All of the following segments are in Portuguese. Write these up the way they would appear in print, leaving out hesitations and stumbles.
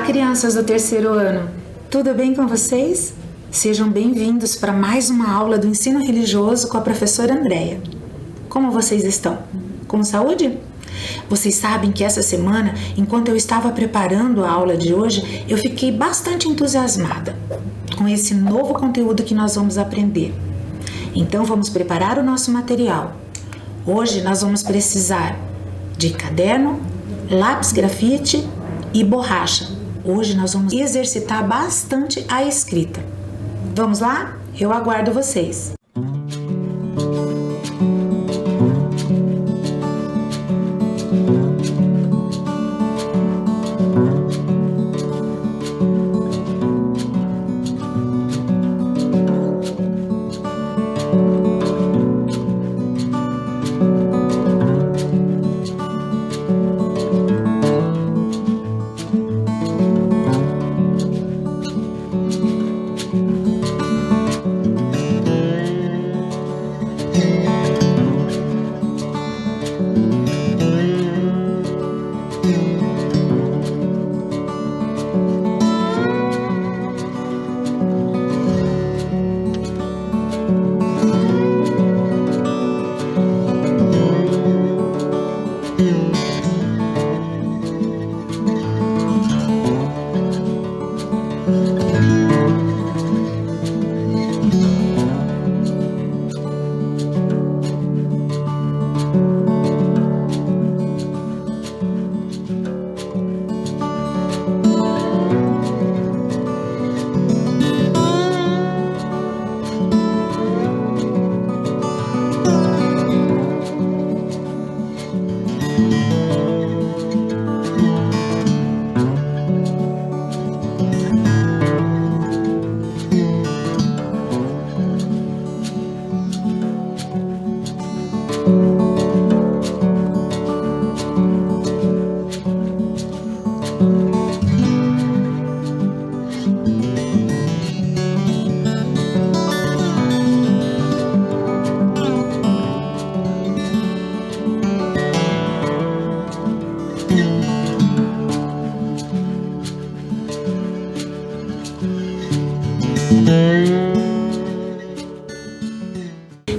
crianças do terceiro ano, tudo bem com vocês? Sejam bem-vindos para mais uma aula do ensino religioso com a professora Andréia. Como vocês estão? Com saúde? Vocês sabem que essa semana, enquanto eu estava preparando a aula de hoje, eu fiquei bastante entusiasmada com esse novo conteúdo que nós vamos aprender. Então vamos preparar o nosso material. Hoje nós vamos precisar de caderno, lápis grafite e borracha. Hoje nós vamos exercitar bastante a escrita. Vamos lá? Eu aguardo vocês.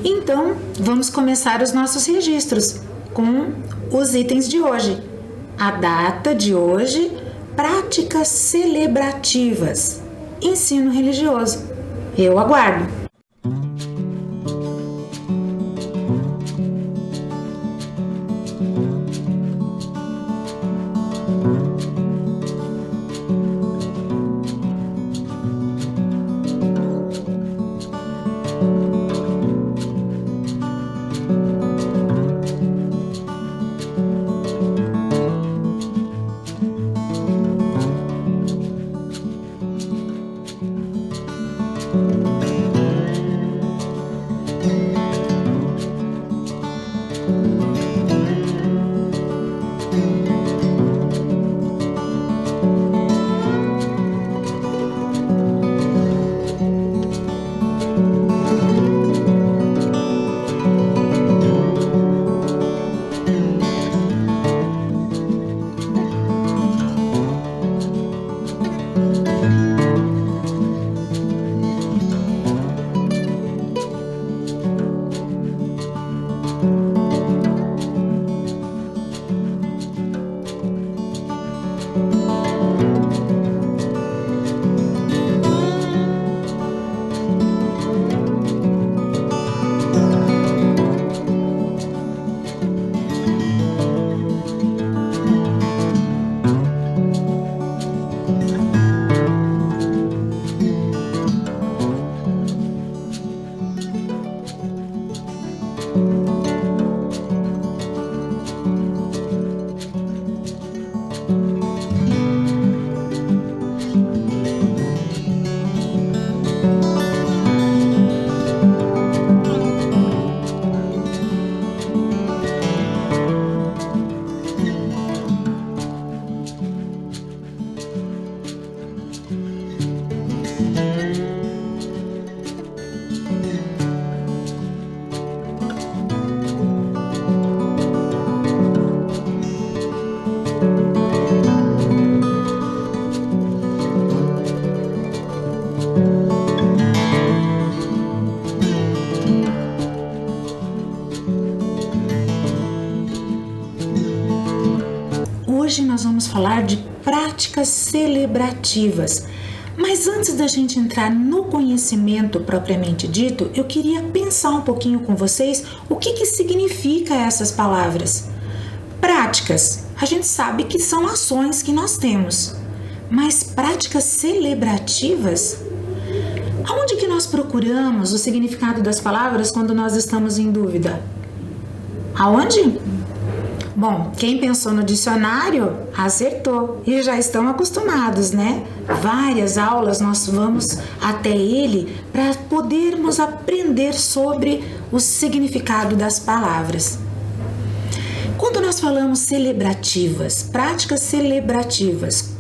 Então, vamos começar os nossos registros com os itens de hoje. A data de hoje, práticas celebrativas, ensino religioso. Eu aguardo. Hoje nós vamos falar de práticas celebrativas. Mas antes da gente entrar no conhecimento propriamente dito, eu queria pensar um pouquinho com vocês o que significa essas palavras. Práticas, a gente sabe que são ações que nós temos, mas práticas celebrativas? Aonde que nós procuramos o significado das palavras quando nós estamos em dúvida? Aonde? Bom, quem pensou no dicionário acertou e já estão acostumados, né? Várias aulas nós vamos até ele para podermos aprender sobre o significado das palavras. Quando nós falamos celebrativas, práticas celebrativas,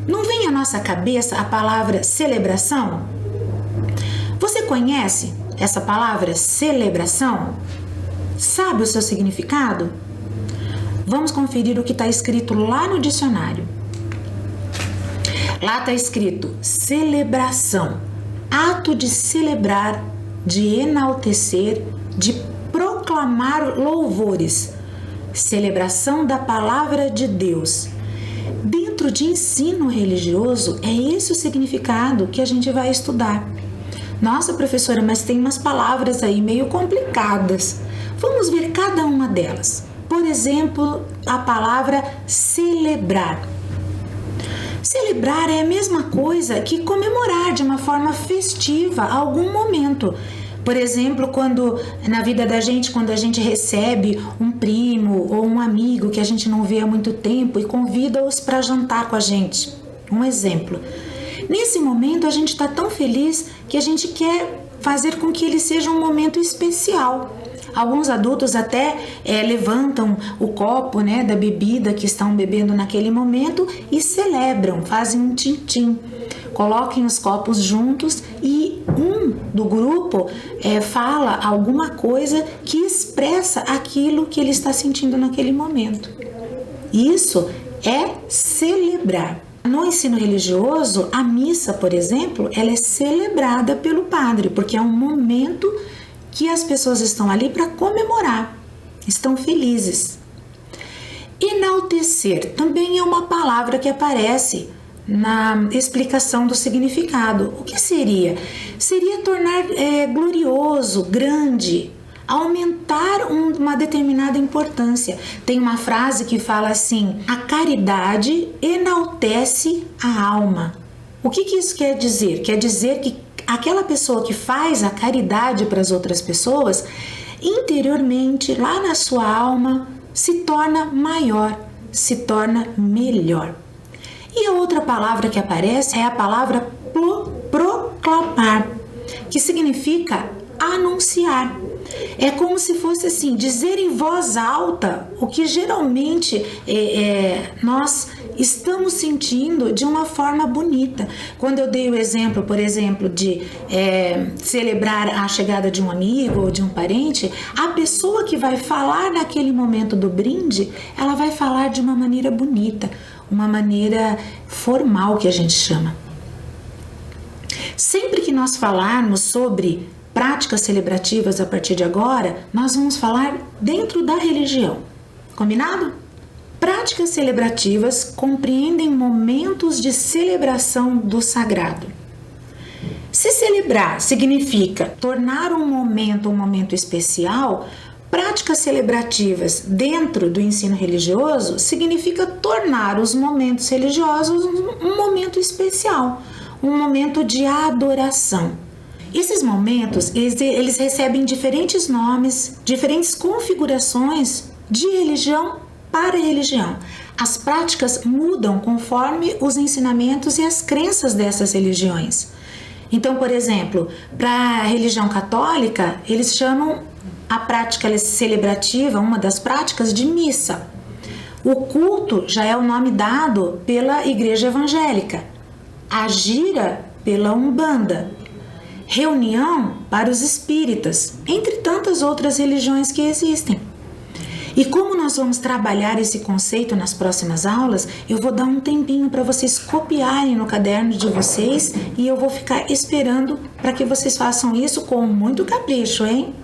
não vem à nossa cabeça a palavra celebração? Você conhece essa palavra celebração? Sabe o seu significado? Vamos conferir o que está escrito lá no dicionário. Lá está escrito celebração, ato de celebrar, de enaltecer, de proclamar louvores, celebração da palavra de Deus. Dentro de ensino religioso, é esse o significado que a gente vai estudar. Nossa, professora, mas tem umas palavras aí meio complicadas. Vamos ver cada uma delas. Por exemplo, a palavra celebrar. Celebrar é a mesma coisa que comemorar de uma forma festiva algum momento. Por exemplo, quando na vida da gente, quando a gente recebe um primo ou um amigo que a gente não vê há muito tempo e convida-os para jantar com a gente. Um exemplo. Nesse momento a gente está tão feliz que a gente quer fazer com que ele seja um momento especial. Alguns adultos até levantam o copo, né, da bebida que estão bebendo naquele momento e celebram, fazem um tim-tim. Coloquem os copos juntos e um do grupo fala alguma coisa que expressa aquilo que ele está sentindo naquele momento. Isso é celebrar. No ensino religioso, a missa, por exemplo, ela é celebrada pelo padre, porque é um momento que as pessoas estão ali para comemorar, estão felizes. Enaltecer também é uma palavra que aparece na explicação do significado. O que seria? Seria tornar glorioso, grande, aumentar uma determinada importância. Tem uma frase que fala assim: a caridade enaltece a alma. O que isso quer dizer? Quer dizer que aquela pessoa que faz a caridade para as outras pessoas, interiormente, lá na sua alma, se torna maior, se torna melhor. E a outra palavra que aparece é a palavra proclamar, que significa anunciar. É como se fosse assim, dizer em voz alta o que geralmente nós estamos sentindo de uma forma bonita. Quando eu dei o exemplo, por exemplo, de celebrar a chegada de um amigo ou de um parente, a pessoa que vai falar naquele momento do brinde, ela vai falar de uma maneira bonita, uma maneira formal que a gente chama. Sempre que nós falarmos sobre práticas celebrativas a partir de agora, nós vamos falar dentro da religião. Combinado? Práticas celebrativas compreendem momentos de celebração do sagrado. Se celebrar significa tornar um momento especial, práticas celebrativas dentro do ensino religioso significa tornar os momentos religiosos um momento especial, um momento de adoração. Esses momentos, eles recebem diferentes nomes, diferentes configurações de religião para religião. As práticas mudam conforme os ensinamentos e as crenças dessas religiões. Então, por exemplo, para a religião católica, eles chamam a prática celebrativa, uma das práticas, de missa. O culto já é o nome dado pela igreja evangélica. A gira pela Umbanda. Reunião para os espíritas, entre tantas outras religiões que existem. E como nós vamos trabalhar esse conceito nas próximas aulas, eu vou dar um tempinho para vocês copiarem no caderno de vocês e eu vou ficar esperando para que vocês façam isso com muito capricho, hein?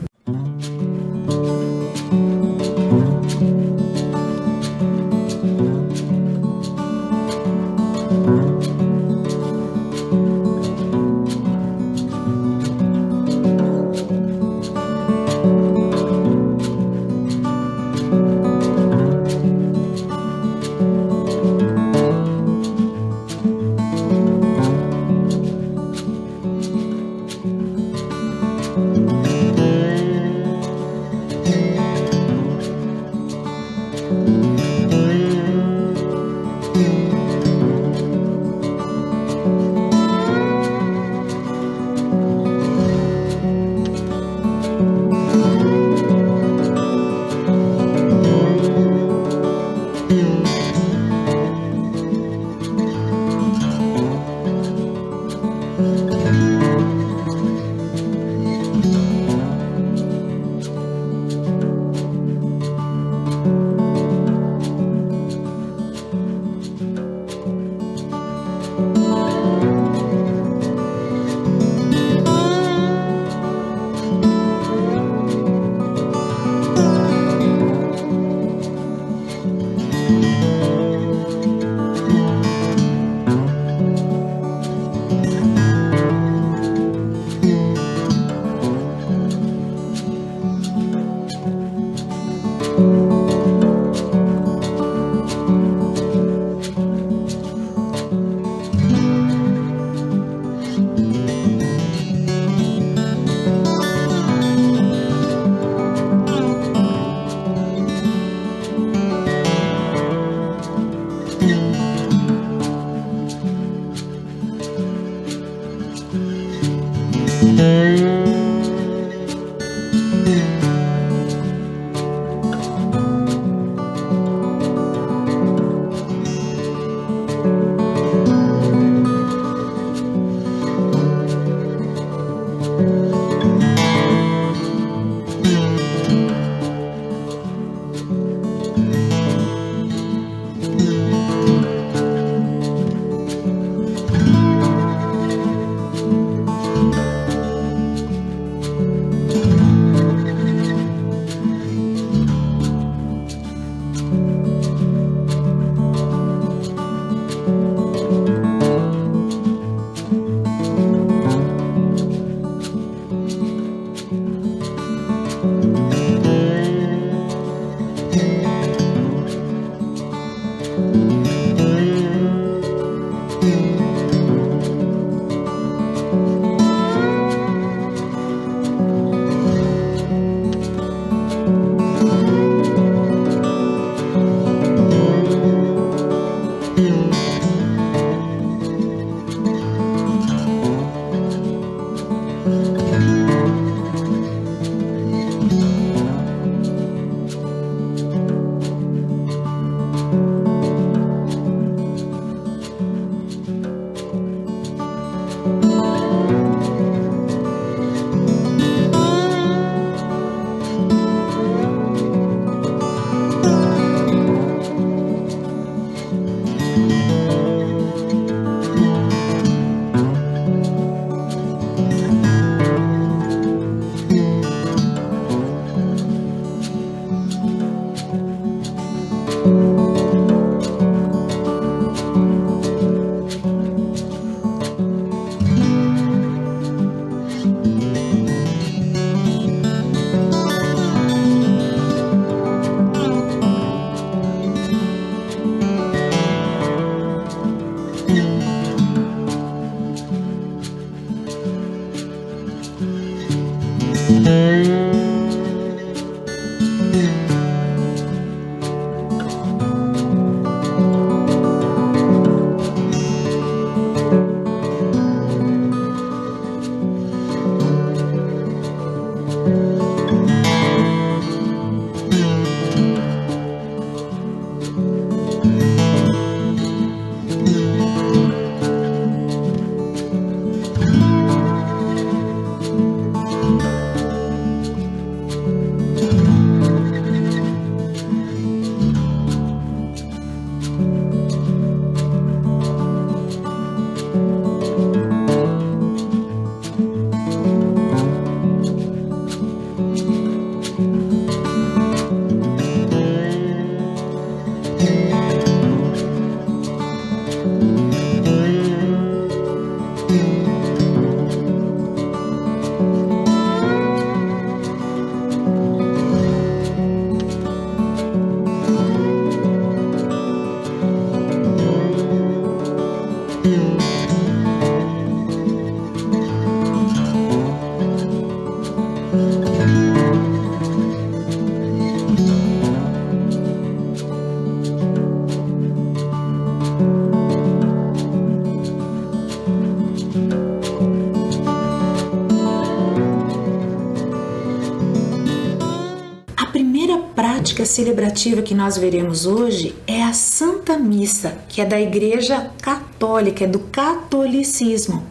primeira prática celebrativa que nós veremos hoje é a Santa Missa, que é da Igreja Católica, é do catolicismo.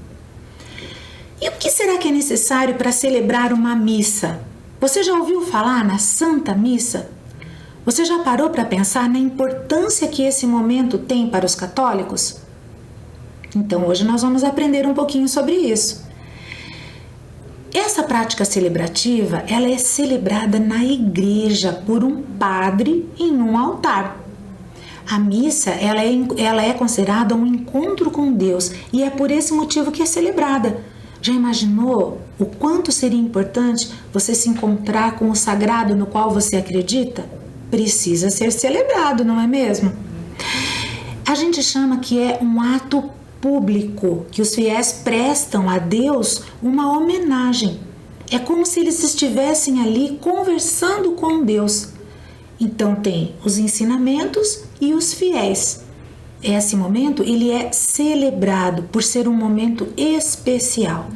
E o que será que é necessário para celebrar uma missa? Você já ouviu falar na Santa Missa? Você já parou para pensar na importância que esse momento tem para os católicos? Então hoje nós vamos aprender um pouquinho sobre isso. Essa prática celebrativa, ela é celebrada na igreja por um padre em um altar. A missa, ela é considerada um encontro com Deus e é por esse motivo que é celebrada. Já imaginou o quanto seria importante você se encontrar com o sagrado no qual você acredita? Precisa ser celebrado, não é mesmo? A gente chama que é um ato público, que os fiéis prestam a Deus uma homenagem. É como se eles estivessem ali conversando com Deus. Então tem os ensinamentos e os fiéis. Esse momento ele é celebrado por ser um momento especial.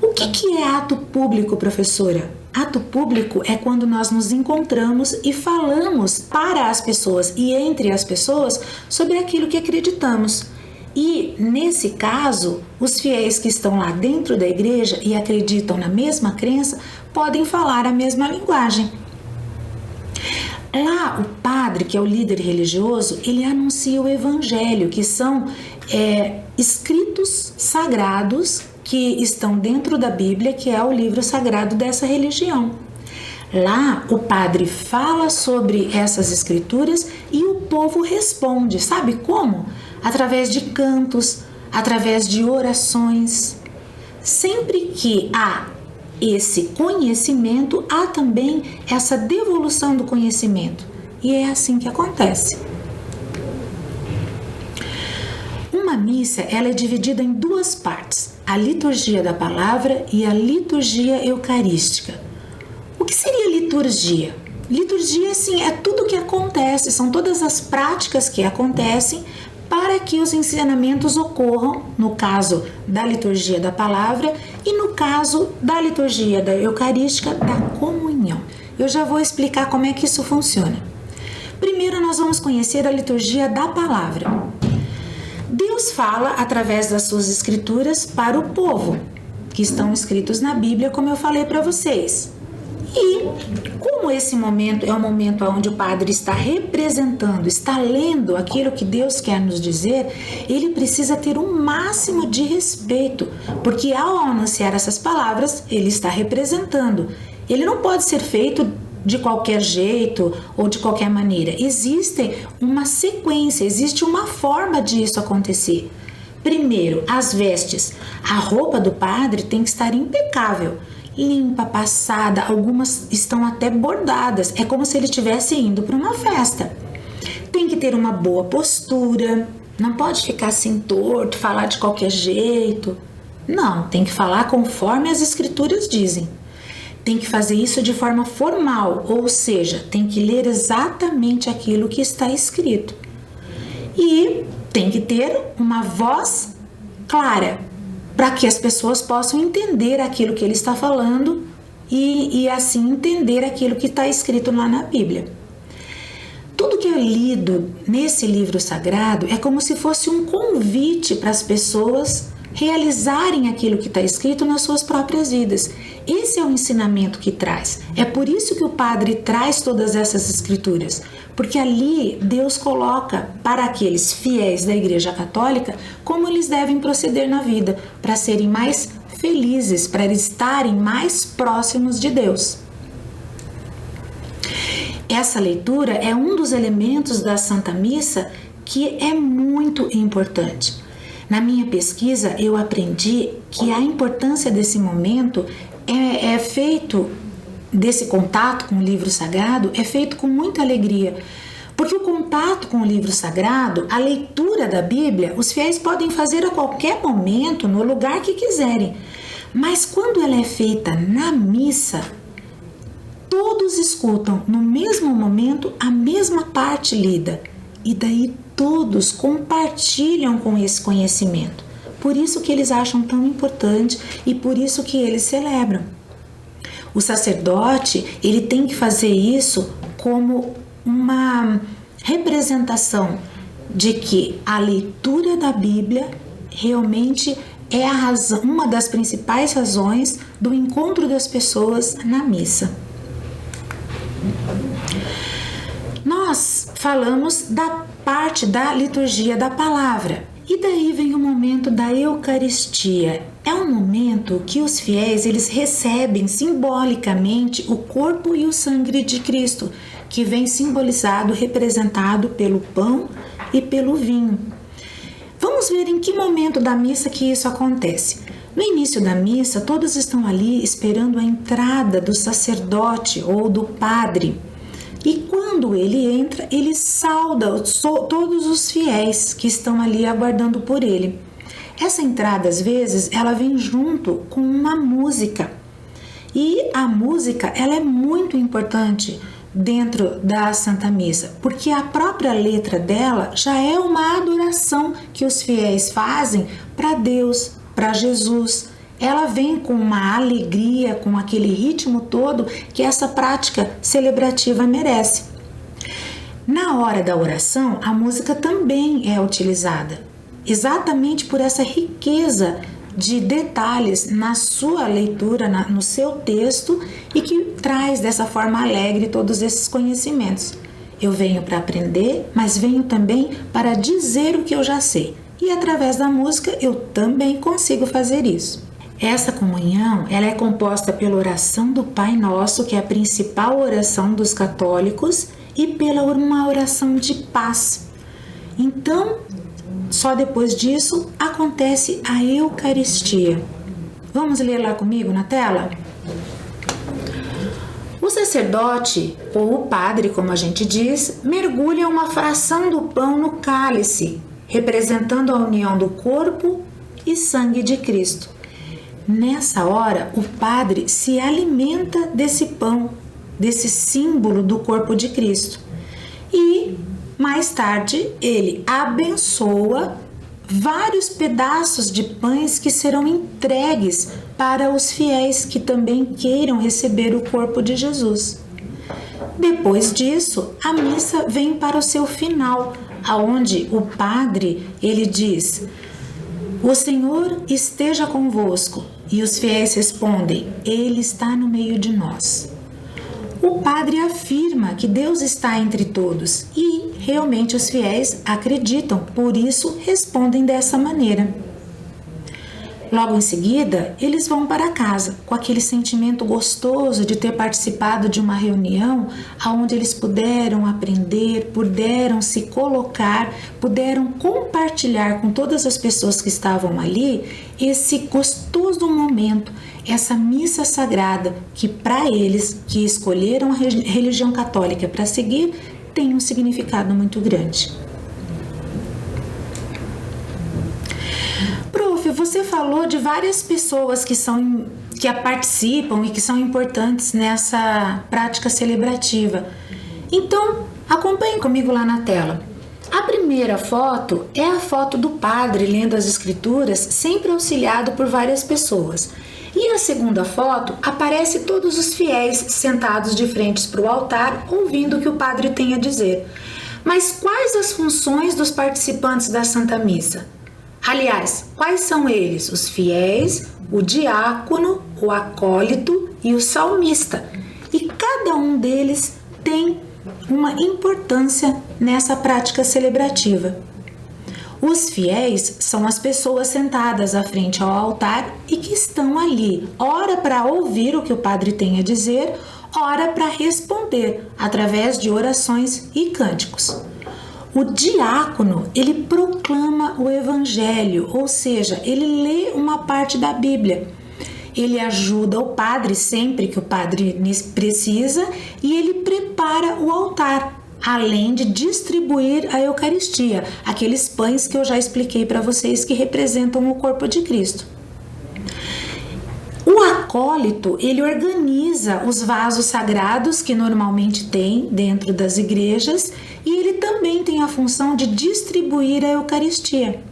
O que é ato público, professora? Ato público é quando nós nos encontramos e falamos para as pessoas e entre as pessoas sobre aquilo que acreditamos. E, nesse caso, os fiéis que estão lá dentro da igreja e acreditam na mesma crença podem falar a mesma linguagem. Lá, o padre, que é o líder religioso, ele anuncia o evangelho, que são escritos sagrados que estão dentro da Bíblia, que é o livro sagrado dessa religião. Lá, o padre fala sobre essas escrituras e o povo responde. Sabe como? Através de cantos, através de orações. Sempre que há esse conhecimento, há também essa devolução do conhecimento. E é assim que acontece. Uma missa, ela é dividida em duas partes: a liturgia da palavra e a liturgia eucarística. O que seria liturgia? Liturgia, sim, é tudo que acontece, são todas as práticas que acontecem para que os ensinamentos ocorram, no caso da liturgia da palavra e no caso da liturgia da eucarística, da comunhão. Eu já vou explicar como é que isso funciona. Primeiro nós vamos conhecer a liturgia da palavra. Deus fala através das suas escrituras para o povo, que estão escritos na Bíblia, como eu falei para vocês. E como esse momento é um momento onde o padre está representando, está lendo aquilo que Deus quer nos dizer, ele precisa ter um máximo de respeito, porque ao anunciar essas palavras, ele está representando. Ele não pode ser feito de qualquer jeito ou de qualquer maneira. Existe uma sequência, existe uma forma disso acontecer. Primeiro, as vestes. A roupa do padre tem que estar impecável, limpa, passada, algumas estão até bordadas, é como se ele estivesse indo para uma festa. Tem que ter uma boa postura, não pode ficar assim torto, falar de qualquer jeito. Não, tem que falar conforme as escrituras dizem. Tem que fazer isso de forma formal, ou seja, tem que ler exatamente aquilo que está escrito. E tem que ter uma voz clara, para que as pessoas possam entender aquilo que ele está falando e assim entender aquilo que está escrito lá na Bíblia. Tudo que é lido nesse livro sagrado é como se fosse um convite para as pessoas realizarem aquilo que está escrito nas suas próprias vidas. Esse é o ensinamento que traz. É por isso que o padre traz todas essas escrituras, porque ali Deus coloca para aqueles fiéis da Igreja Católica como eles devem proceder na vida, para serem mais felizes, para estarem mais próximos de Deus. Essa leitura é um dos elementos da Santa Missa que é muito importante. Na minha pesquisa, eu aprendi que a importância desse momento é feito, desse contato com o livro sagrado, é feito com muita alegria. Porque o contato com o livro sagrado, a leitura da Bíblia, os fiéis podem fazer a qualquer momento, no lugar que quiserem. Mas quando ela é feita na missa, todos escutam no mesmo momento a mesma parte lida. E daí todos compartilham com esse conhecimento. Por isso que eles acham tão importante e por isso que eles celebram. O sacerdote, ele tem que fazer isso como uma representação de que a leitura da Bíblia realmente é uma das principais razões do encontro das pessoas na missa. Nós falamos da parte da liturgia da palavra, e daí vem o momento da Eucaristia. É um momento que os fiéis eles recebem simbolicamente o corpo e o sangue de Cristo, que vem simbolizado, representado pelo pão e pelo vinho. Vamos ver em que momento da missa que isso acontece. No início da missa, todos estão ali esperando a entrada do sacerdote ou do padre. E quando ele entra, ele sauda todos os fiéis que estão ali aguardando por ele. Essa entrada, às vezes, ela vem junto com uma música. E a música, ela é muito importante dentro da Santa Missa, porque a própria letra dela já é uma adoração que os fiéis fazem para Deus, para Jesus. Ela vem com uma alegria, com aquele ritmo todo que essa prática celebrativa merece. Na hora da oração, a música também é utilizada, exatamente por essa riqueza de detalhes na sua leitura, no seu texto, e que traz dessa forma alegre todos esses conhecimentos. Eu venho para aprender, mas venho também para dizer o que eu já sei. E através da música eu também consigo fazer isso. Essa comunhão, ela é composta pela oração do Pai Nosso, que é a principal oração dos católicos, e pela uma oração de paz. Então, só depois disso acontece a Eucaristia. Vamos ler lá comigo na tela? O sacerdote, ou o padre, como a gente diz, mergulha uma fração do pão no cálice, representando a união do corpo e sangue de Cristo. Nessa hora, o padre se alimenta desse pão, desse símbolo do corpo de Cristo. E, mais tarde, ele abençoa vários pedaços de pães que serão entregues para os fiéis que também queiram receber o corpo de Jesus. Depois disso, a missa vem para o seu final, aonde o padre, ele diz: "O Senhor esteja convosco", e os fiéis respondem: "Ele está no meio de nós". O padre afirma que Deus está entre todos e realmente os fiéis acreditam, por isso respondem dessa maneira. Logo em seguida, eles vão para casa com aquele sentimento gostoso de ter participado de uma reunião onde eles puderam aprender, puderam se colocar, puderam compartilhar com todas as pessoas que estavam ali esse gostoso momento, essa missa sagrada que para eles que escolheram a religião católica para seguir tem um significado muito grande. Você falou de várias pessoas que participam e que são importantes nessa prática celebrativa. Então, acompanhe comigo lá na tela. A primeira foto é a foto do padre lendo as escrituras, sempre auxiliado por várias pessoas. E a segunda foto aparece todos os fiéis sentados de frente para o altar, ouvindo o que o padre tem a dizer. Mas quais as funções dos participantes da Santa Missa? Aliás, quais são eles? Os fiéis, o diácono, o acólito e o salmista. E cada um deles tem uma importância nessa prática celebrativa. Os fiéis são as pessoas sentadas à frente ao altar e que estão ali, ora para ouvir o que o padre tem a dizer, ora para responder através de orações e cânticos. O diácono, ele proclama o evangelho, ou seja, ele lê uma parte da Bíblia. Ele ajuda o padre sempre que o padre precisa e ele prepara o altar, além de distribuir a Eucaristia, aqueles pães que eu já expliquei para vocês que representam o corpo de Cristo. O acólito, ele organiza os vasos sagrados que normalmente tem dentro das igrejas e ele também tem a função de distribuir a Eucaristia.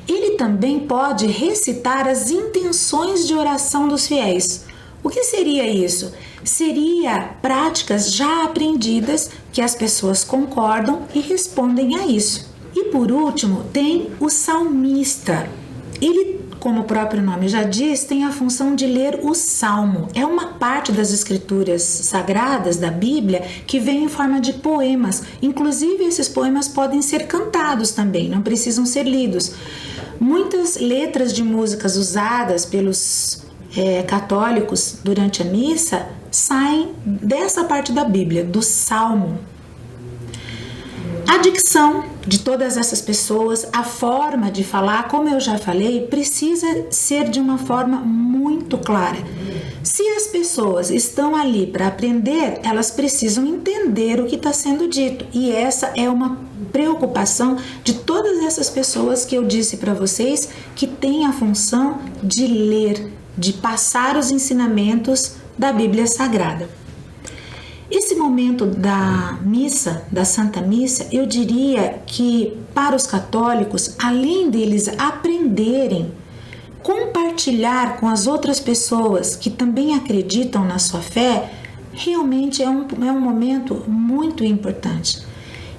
Ele também pode recitar as intenções de oração dos fiéis, O que seria isso? Seria práticas já aprendidas que as pessoas concordam e respondem a isso. E por último, tem o salmista. Ele, como o próprio nome já diz, tem a função de ler o salmo. É uma parte das escrituras sagradas da Bíblia que vem em forma de poemas. Inclusive, esses poemas podem ser cantados também, não precisam ser lidos. Muitas letras de músicas usadas pelos católicos durante a missa saem dessa parte da Bíblia, do salmo. A dicção de todas essas pessoas, a forma de falar, como eu já falei, precisa ser de uma forma muito clara. Se as pessoas estão ali para aprender, elas precisam entender o que está sendo dito. E essa é uma preocupação de todas essas pessoas que eu disse para vocês, que têm a função de ler, de passar os ensinamentos da Bíblia Sagrada. Esse momento da missa, da Santa Missa, eu diria que para os católicos, além deles aprenderem, compartilhar com as outras pessoas que também acreditam na sua fé, realmente é um momento muito importante.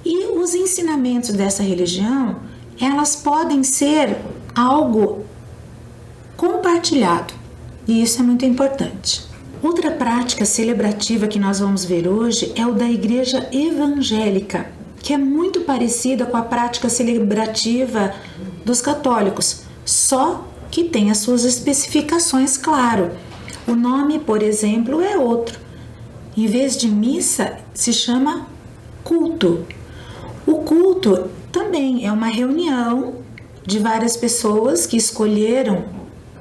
E os ensinamentos dessa religião, elas podem ser algo compartilhado, e isso é muito importante. Outra prática celebrativa que nós vamos ver hoje é o da Igreja Evangélica, que é muito parecida com a prática celebrativa dos católicos, só que tem as suas especificações, claro. O nome, por exemplo, é outro. Em vez de missa, se chama culto. O culto também é uma reunião de várias pessoas que escolheram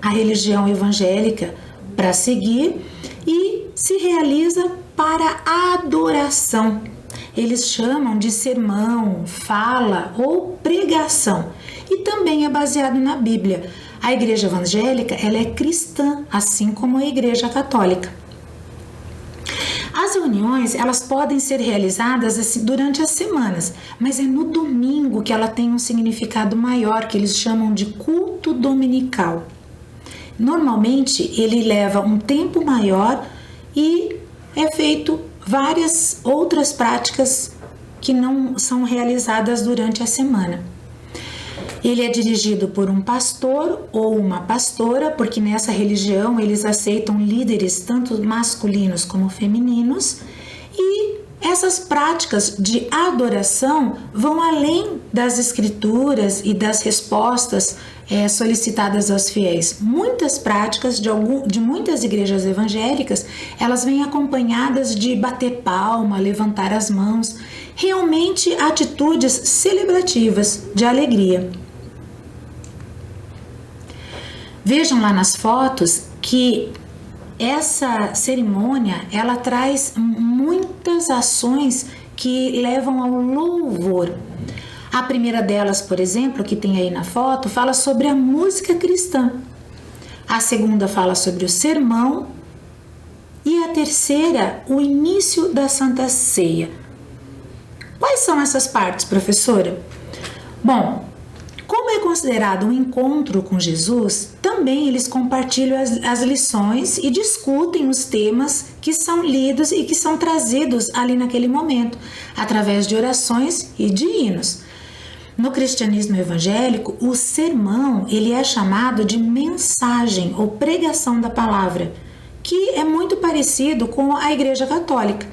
a religião evangélica para seguir e se realiza para adoração. Eles chamam de sermão, fala ou pregação, e também é baseado na Bíblia. A Igreja Evangélica, ela é cristã, assim como a Igreja Católica. As reuniões, elas podem ser realizadas assim, durante as semanas, mas é no domingo que ela tem um significado maior, que eles chamam de culto dominical. Normalmente, ele leva um tempo maior e é feito várias outras práticas que não são realizadas durante a semana. Ele é dirigido por um pastor ou uma pastora, porque nessa religião eles aceitam líderes tanto masculinos como femininos, e essas práticas de adoração vão além das escrituras e das respostas solicitadas aos fiéis. Muitas práticas de muitas igrejas evangélicas, elas vêm acompanhadas de bater palma, levantar as mãos, realmente atitudes celebrativas de alegria. Vejam lá nas fotos que essa cerimônia, ela traz muitas ações que levam ao louvor. A primeira delas, por exemplo, que tem aí na foto, fala sobre a música cristã. A segunda fala sobre o sermão. E a terceira, o início da Santa Ceia. Quais são essas partes, professora? Bom, como é considerado um encontro com Jesus, também eles compartilham as lições e discutem os temas que são lidos e que são trazidos ali naquele momento, através de orações e de hinos. No cristianismo evangélico, o sermão ele é chamado de mensagem ou pregação da palavra, que é muito parecido com a Igreja Católica.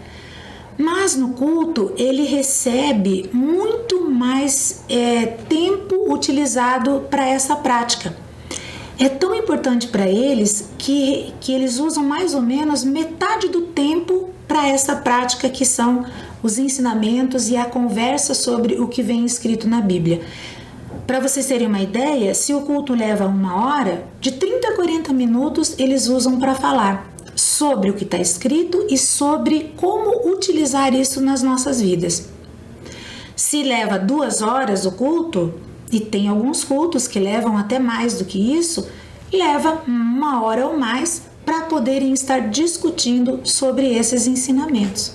Mas no culto ele recebe muito mais tempo utilizado para essa prática. É tão importante para eles que eles usam mais ou menos metade do tempo para essa prática, que são os ensinamentos e a conversa sobre o que vem escrito na Bíblia. Para vocês terem uma ideia, se o culto leva 1 hora, de 30 a 40 minutos eles usam para falar sobre o que está escrito e sobre como utilizar isso nas nossas vidas. Se leva 2 horas o culto, e tem alguns cultos que levam até mais do que isso, leva 1 hora ou mais para poderem estar discutindo sobre esses ensinamentos.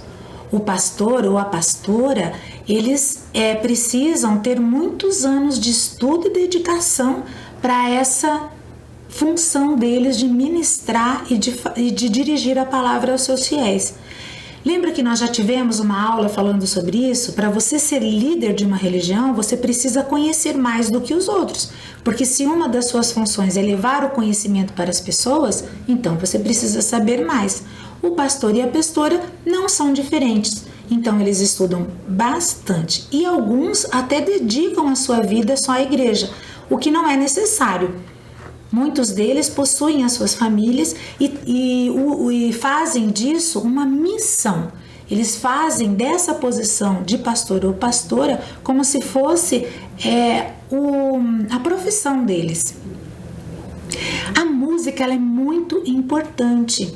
O pastor ou a pastora, eles precisam ter muitos anos de estudo e dedicação para essa função deles de ministrar e de dirigir a palavra aos seus fiéis. Lembra que nós já tivemos uma aula falando sobre isso? Para você ser líder de uma religião, você precisa conhecer mais do que os outros. Porque se uma das suas funções é levar o conhecimento para as pessoas, então você precisa saber mais. O pastor e a pastora não são diferentes. Então eles estudam bastante. E alguns até dedicam a sua vida só à igreja, o que não é necessário. Muitos deles possuem as suas famílias e fazem disso uma missão. Eles fazem dessa posição de pastor ou pastora como se fosse a profissão deles. A música ela é muito importante.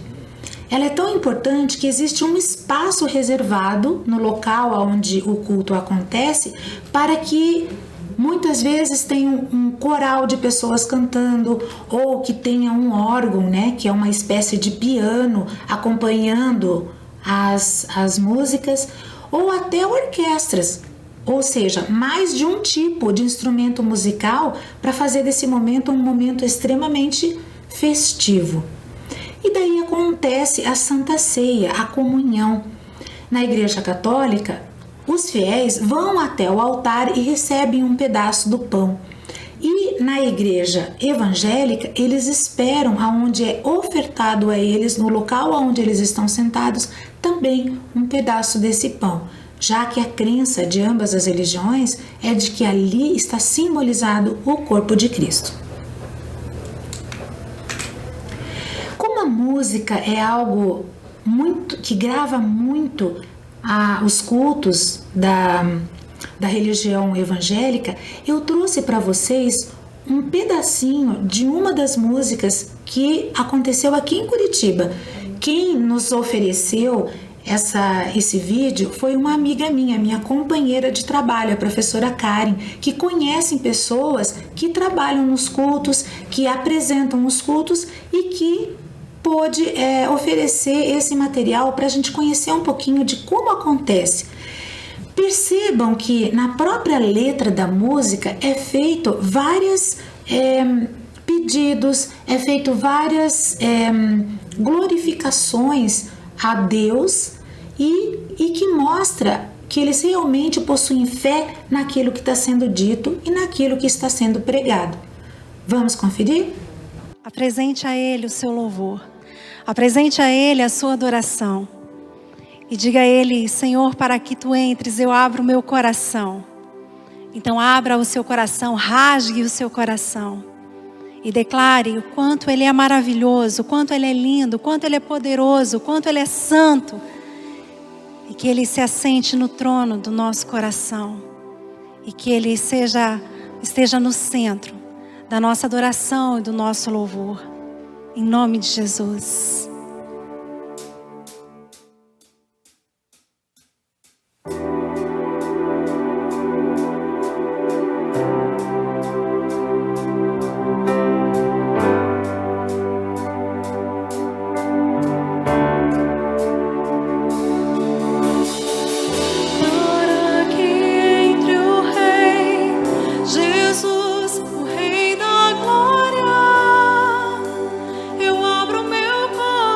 Ela é tão importante que existe um espaço reservado no local onde o culto acontece para que muitas vezes tem um coral de pessoas cantando ou que tenha um órgão, né, que é uma espécie de piano acompanhando as músicas, ou até orquestras, ou seja, mais de um tipo de instrumento musical para fazer desse momento um momento extremamente festivo. E daí acontece a Santa Ceia, a comunhão. Na Igreja Católica, os fiéis vão até o altar e recebem um pedaço do pão. E na igreja evangélica, eles esperam aonde é ofertado a eles, no local onde eles estão sentados, também um pedaço desse pão, já que a crença de ambas as religiões é de que ali está simbolizado o corpo de Cristo. Como a música é algo que grava muito os cultos da religião evangélica, eu trouxe para vocês um pedacinho de uma das músicas que aconteceu aqui em Curitiba. Quem nos ofereceu esse vídeo foi uma amiga minha companheira de trabalho, a professora Karen, que conhecem pessoas que trabalham nos cultos, que apresentam os cultos e que pôde oferecer esse material para a gente conhecer um pouquinho de como acontece. Percebam que na própria letra da música é feito vários pedidos, é feito várias glorificações a Deus e que mostra que eles realmente possuem fé naquilo que está sendo dito e naquilo que está sendo pregado. Vamos conferir? Apresente a Ele o seu louvor. Apresente a Ele a sua adoração. E diga a Ele: Senhor, para que Tu entres, eu abro o meu coração. Então abra o seu coração, rasgue o seu coração. E declare o quanto Ele é maravilhoso, o quanto Ele é lindo, o quanto Ele é poderoso, o quanto Ele é santo. E que Ele se assente no trono do nosso coração. E que Ele esteja no centro da nossa adoração e do nosso louvor. Em nome de Jesus. Eu abro meu coração.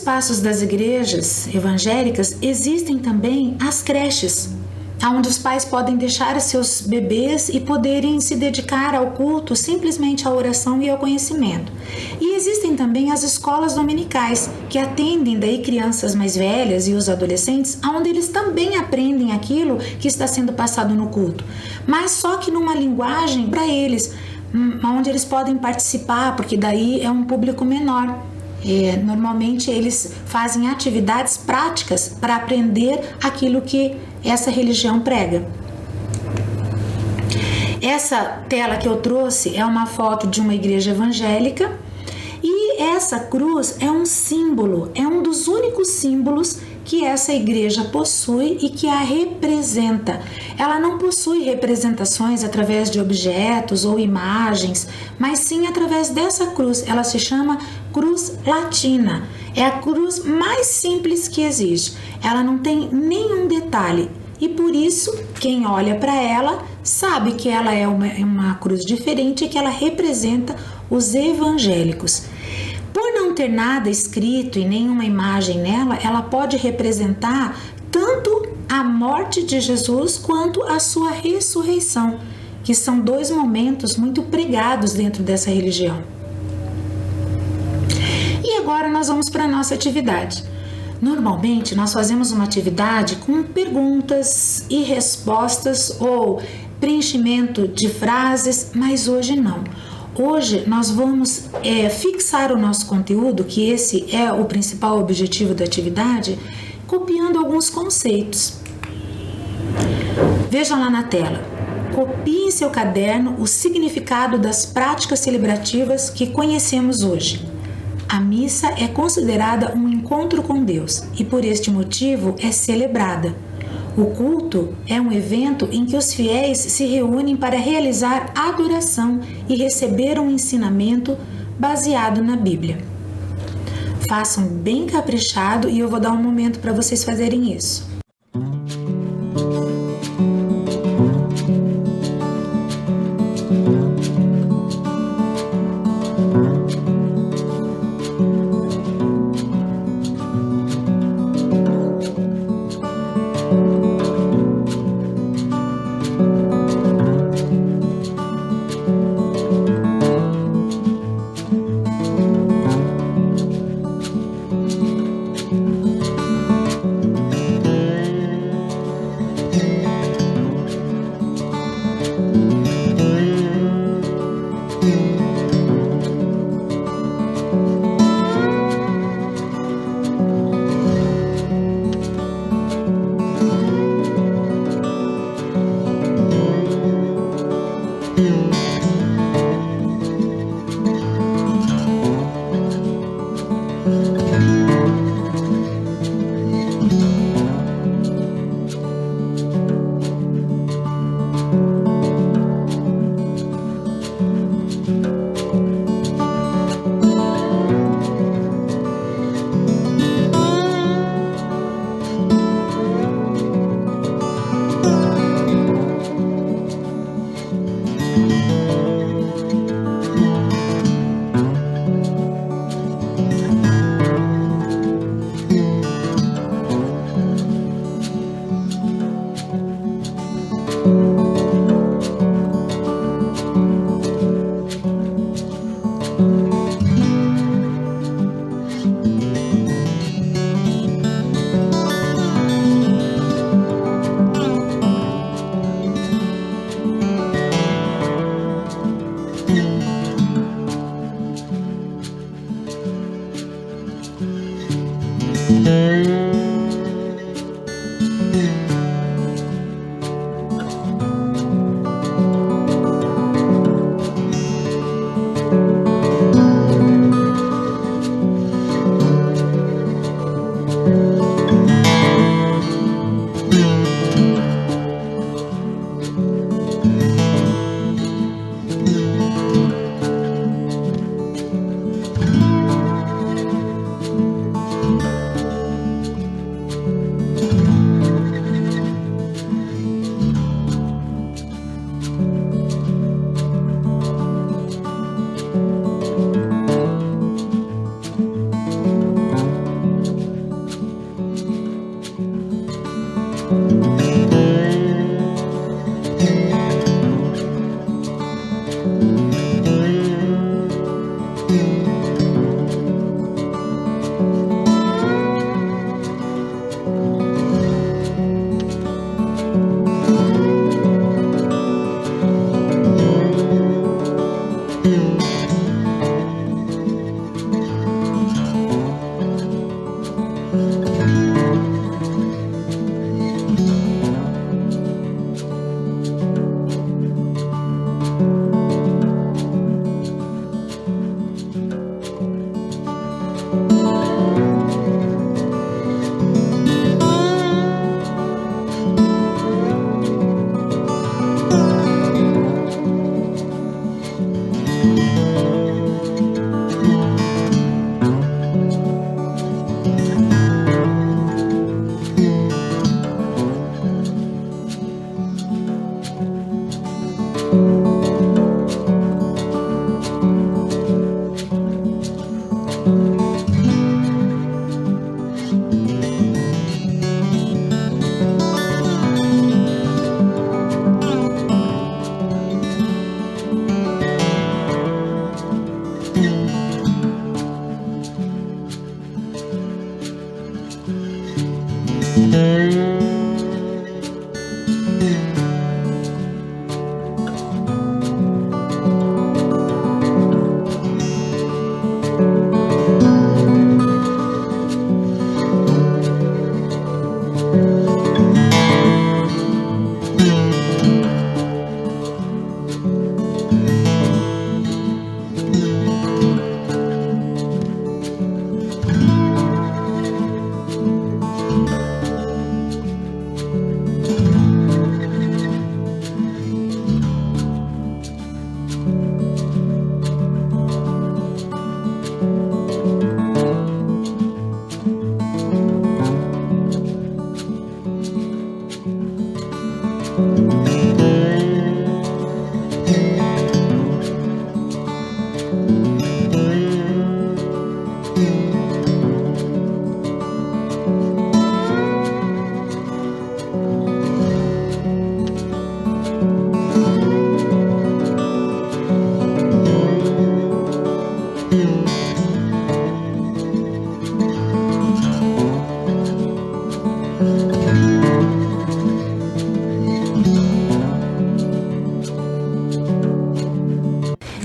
espaços das igrejas evangélicas existem também as creches, onde os pais podem deixar seus bebês e poderem se dedicar ao culto, simplesmente à oração e ao conhecimento. E existem também as escolas dominicais, que atendem daí crianças mais velhas e os adolescentes, onde eles também aprendem aquilo que está sendo passado no culto, mas só que numa linguagem para eles, onde eles podem participar, porque daí é um público menor. Normalmente eles fazem atividades práticas para aprender aquilo que essa religião prega. Essa tela que eu trouxe é uma foto de uma igreja evangélica e essa cruz é um símbolo, é um dos únicos símbolos que essa igreja possui e que a representa. Ela não possui representações através de objetos ou imagens, mas sim através dessa cruz. Ela se chama cruz latina. É a cruz mais simples que existe. Ela não tem nenhum detalhe e por isso quem olha para ela sabe que ela é uma cruz diferente e que ela representa os evangélicos. Por não ter nada escrito e nenhuma imagem nela, ela pode representar tanto a morte de Jesus quanto a sua ressurreição, que são dois momentos muito pregados dentro dessa religião. E agora nós vamos para a nossa atividade. Normalmente nós fazemos uma atividade com perguntas e respostas ou preenchimento de frases, mas hoje não. Hoje nós vamos fixar o nosso conteúdo, que esse é o principal objetivo da atividade, copiando alguns conceitos. Vejam lá na tela. Copie em seu caderno o significado das práticas celebrativas que conhecemos hoje. A missa é considerada um encontro com Deus e por este motivo é celebrada. O culto é um evento em que os fiéis se reúnem para realizar adoração e receber um ensinamento baseado na Bíblia. Façam bem caprichado e eu vou dar um momento para vocês fazerem isso.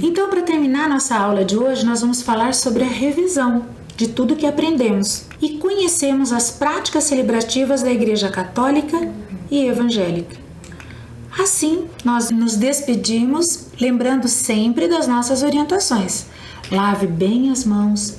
Então, para terminar nossa aula de hoje, nós vamos falar sobre a revisão de tudo que aprendemos e conhecemos as práticas celebrativas da Igreja Católica e Evangélica. Assim, nós nos despedimos, lembrando sempre das nossas orientações. Lave bem as mãos.